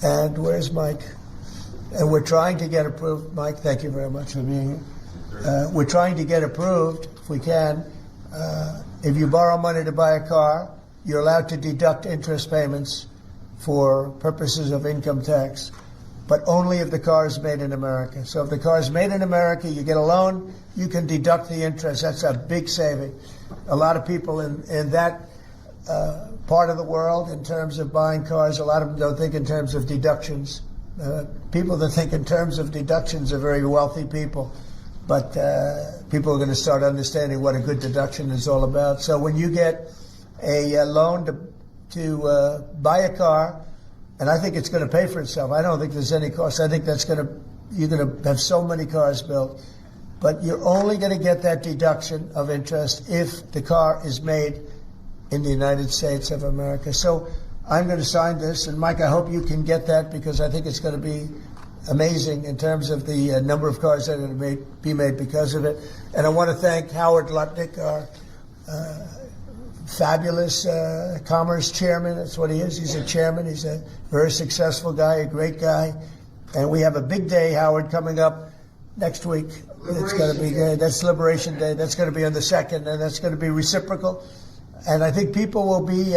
And where's Mike? And we're trying to get approved. Mike, thank you very much for being here. We're trying to get approved, if we can. If you borrow money to buy a car, you're allowed to deduct interest payments for purposes of income tax, but only if the car is made in America. So if the car is made in America, you get a loan, you can deduct the interest. That's a big saving. A lot of people in that part of the world, in terms of buying cars, a lot of them don't think in terms of deductions. People that think in terms of deductions are very wealthy people, but people are going to start understanding what a good deduction is all about. So when you get a loan to buy a car, and I think it's going to pay for itself. I don't think there's any cost. I think you're going to have so many cars built, but you're only going to get that deduction of interest if the car is made in the United States of America. So I'm going to sign this, and Mike, I hope you can get that, because I think it's going to be amazing in terms of the number of cars that are going to be made because of it. And I want to thank Howard Lutnick, our fabulous commerce chairman. That's what he is. He's a chairman. He's a very successful guy, a great guy. And we have a big day, Howard, coming up next week. It's going to be good. That's Liberation Day. That's going to be on the 2nd, and that's going to be reciprocal. And I think people will be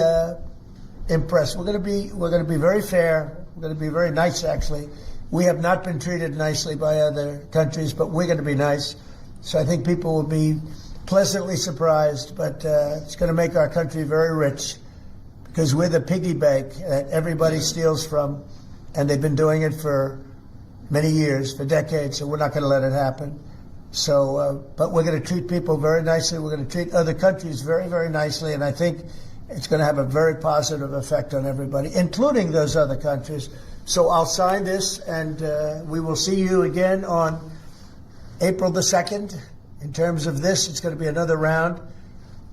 impressed. We're going to be very fair. We're going to be very nice, actually. We have not been treated nicely by other countries, but we're going to be nice. So I think people will be pleasantly surprised, but it's going to make our country very rich, because we're the piggy bank that everybody steals from, and they've been doing it for many years, for decades, so we're not going to let it happen. So, but we're going to treat people very nicely. We're going to treat other countries very, very nicely, and I think it's going to have a very positive effect on everybody, including those other countries. So I'll sign this, and we will see you again on April the 2nd. In terms of this, it's going to be another round,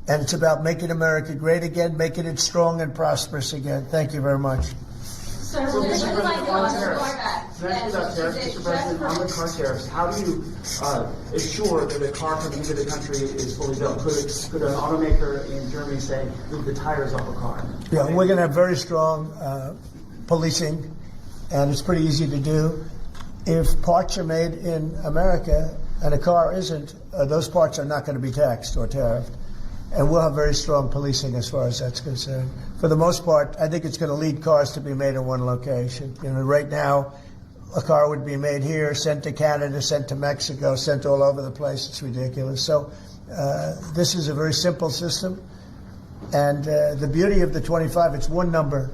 and it's about making America great again, making it strong and prosperous again. Thank you very much. So Mr. President, on tariffs, Mr. President, on the car tariffs, how do you assure that a car coming into the country is fully built? Could an automaker in Germany say, leave the tires off a car? Yeah, we're going to have very strong policing, and it's pretty easy to do. If parts are made in America and a car isn't, those parts are not going to be taxed or tariffed. And we'll have very strong policing as far as that's concerned. For the most part, I think it's going to lead cars to be made in one location. You know, right now, a car would be made here, sent to Canada, sent to Mexico, sent all over the place. It's ridiculous. So this is a very simple system. And the beauty of the 25, it's one number.